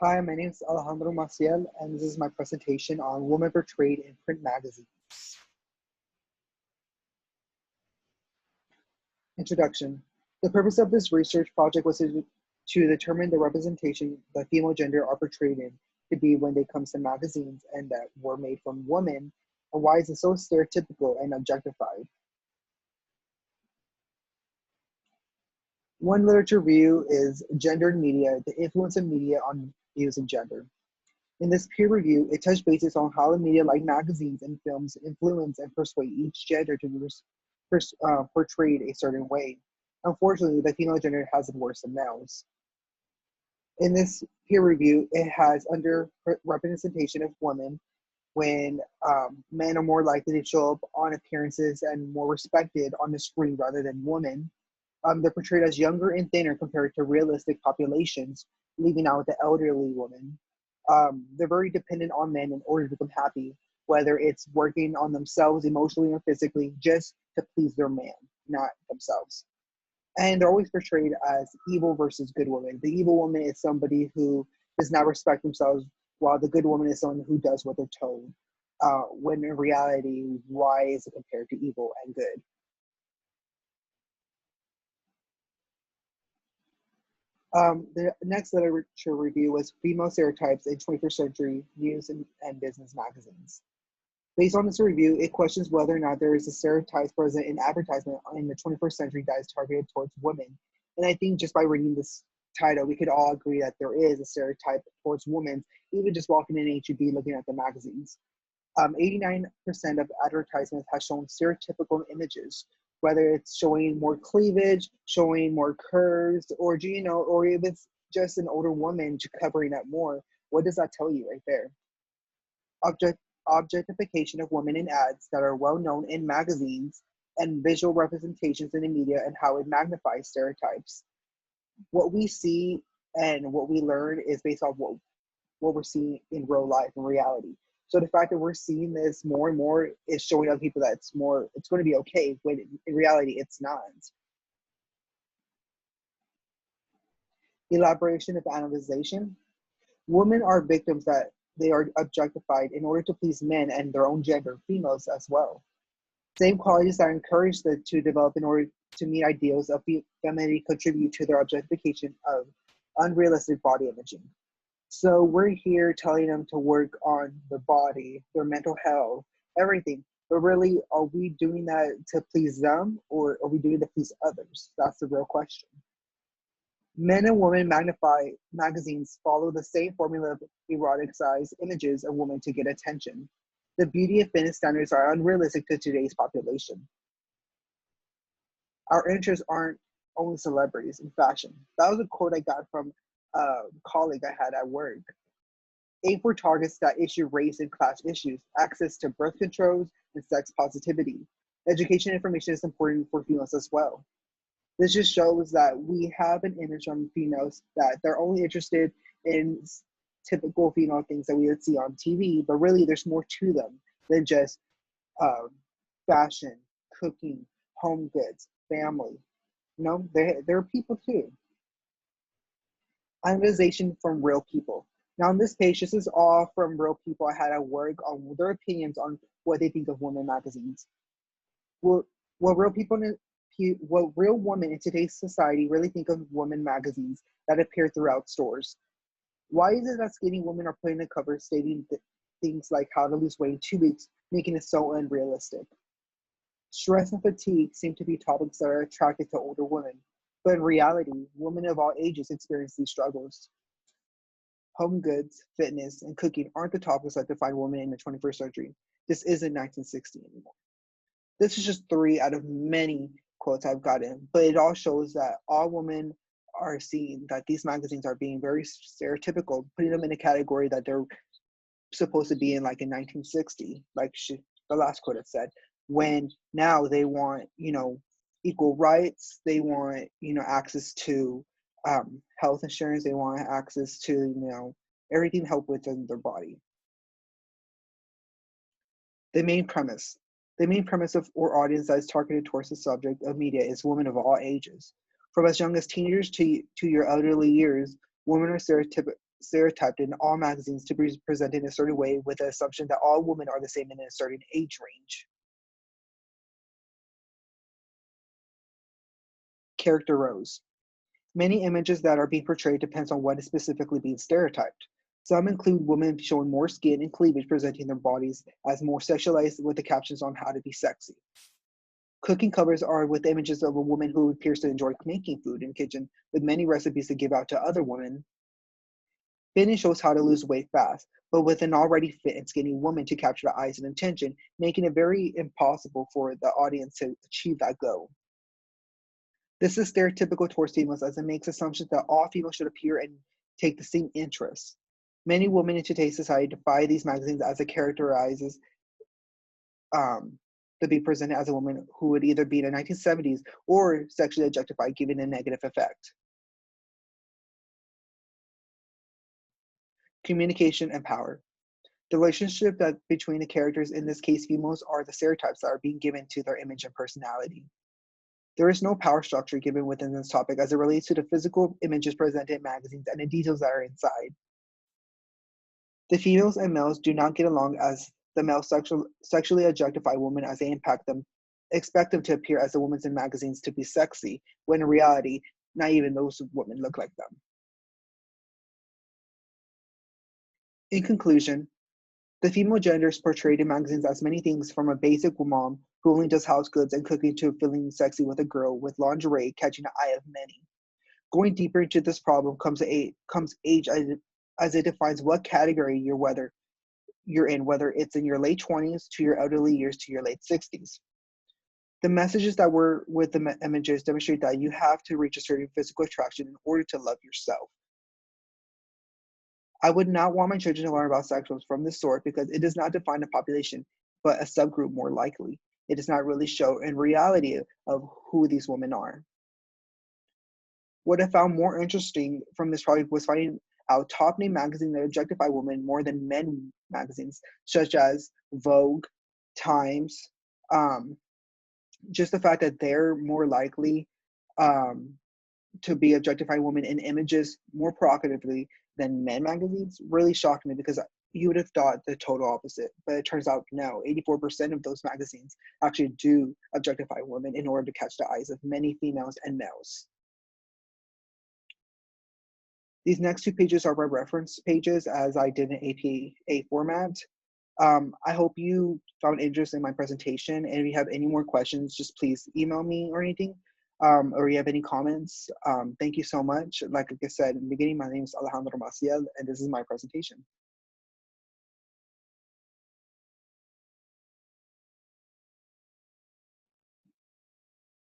Hi, my name is Alejandro Maciel, and this is my presentation on women portrayed in print magazines. Introduction. The purpose of this research project was to determine the representation the female gender are portrayed in to be when it comes to magazines and that were made from women, and why is it so stereotypical and objectified. One literature review is Gendered Media, the influence of media on views of gender. In this peer review, it touched bases on how the media like magazines and films influence and persuade each gender to be portrayed a certain way. Unfortunately, the female gender has it worse than males. In this peer review, it has underrepresentation of women when men are more likely to show up on appearances and more respected on the screen rather than women. They're portrayed as younger and thinner compared to realistic populations, leaving out the elderly women. They're very dependent on men in order to become happy, whether it's working on themselves emotionally or physically just to please their man, not themselves. And they're always portrayed as evil versus good woman. The evil woman is somebody who does not respect themselves, while the good woman is someone who does what they're told. When in reality, why is it compared to evil and good? The next literature review was Female Stereotypes in 21st Century News and Business Magazines. Based on this review, it questions whether or not there is a stereotype present in advertisement in the 21st century that is targeted towards women. And I think just by reading this title, we could all agree that there is a stereotype towards women, even just walking in H-E-B looking at the magazines. 89% of advertisements have shown stereotypical images, whether it's showing more cleavage, showing more curves, or or if it's just an older woman covering up more. What does that tell you right there? Objectification of women in ads that are well known in magazines and visual representations in the media and how it magnifies stereotypes. What we see and what we learn is based off what we're seeing in real life and reality. So the fact that we're seeing this more and more is showing other people that it's going to be okay, when in reality it's not. Elaboration of analyzation. Women are victims that they are objectified in order to please men and their own gender, females as well. Same qualities that are encouraged to develop in order to meet ideals of femininity contribute to their objectification of unrealistic body imaging. So we're here telling them to work on their body, their mental health, everything. But really, are we doing that to please them, or are we doing it to please others? That's the real question. Men and women magnify magazines follow the same formula of erotic-sized images of women to get attention. The beauty and fitness standards are unrealistic to today's population. Our interests aren't only celebrities and fashion. That was a quote I got from a colleague I had at work. Aim for targets that issue race and class issues, access to birth controls, and sex positivity. Education information is important for females as well. This just shows that we have an image on females that they're only interested in typical female things that we would see on TV, but really there's more to them than just fashion, cooking, home goods, family. They're people too. Analyzation from real people. Now on this page, this is all from real people I had at work on their opinions on what they think of women magazines. What real women in today's society really think of women magazines that appear throughout stores? Why is it that skinny women are put in the cover stating things like how to lose weight in 2 weeks, making it so unrealistic? Stress and fatigue seem to be topics that are attracted to older women, but in reality, women of all ages experience these struggles. Home goods, fitness, and cooking aren't the topics that define women in the 21st century. This isn't 1960 anymore. This is just 3 out of many quotes I've gotten, but it all shows that all women are seeing that these magazines are being very stereotypical, putting them in a category that they're supposed to be in, like in 1960, like the last quote it said, when now they want, equal rights, they want, access to health insurance, they want access to, everything help within their body. The main premise of our audience that is targeted towards the subject of media is women of all ages. From as young as teenagers to your elderly years, women are stereotyped in all magazines to be presented in a certain way with the assumption that all women are the same in a certain age range. Character roles. Many images that are being portrayed depends on what is specifically being stereotyped. Some include women showing more skin and cleavage, presenting their bodies as more sexualized with the captions on how to be sexy. Cooking covers are with images of a woman who appears to enjoy making food in the kitchen with many recipes to give out to other women. Fitness shows how to lose weight fast, but with an already fit and skinny woman to capture the eyes and attention, making it very impossible for the audience to achieve that goal. This is stereotypical towards females as it makes assumptions that all females should appear and take the same interests. Many women in today's society defy these magazines as it characterizes to be presented as a woman who would either be in the 1970s or sexually objectified, giving a negative effect. Communication and power. The relationship that between the characters, in this case females, are the stereotypes that are being given to their image and personality. There is no power structure given within this topic as it relates to the physical images presented in magazines and the details that are inside. The females and males do not get along as the males sexually objectify women as they expect them to appear as the women in magazines to be sexy, when in reality, not even those women look like them. In conclusion, the female gender is portrayed in magazines as many things from a basic mom who only does house goods and cooking to feeling sexy with a girl with lingerie catching the eye of many. Going deeper into this problem comes age as it defines what category you're in, whether it's in your late 20s to your elderly years to your late 60s. The messages that were with the images demonstrate that you have to reach a certain physical attraction in order to love yourself. I would not want my children to learn about sex roles from this sort because it does not define a population, but a subgroup more likely. It does not really show in reality of who these women are. What I found more interesting from this project was finding out top name magazines that objectify women more than men magazines, such as Vogue, Times. Just the fact that they're more likely to be objectifying women in images more provocatively than men magazines really shocked me because you would have thought the total opposite. But it turns out no, 84% of those magazines actually do objectify women in order to catch the eyes of many females and males. These next two pages are my reference pages as I did in APA format. I hope you found interest in my presentation, and if you have any more questions, just please email me or anything, or you have any comments. Thank you so much. Like I said in the beginning, my name is Alejandro Maciel, and this is my presentation.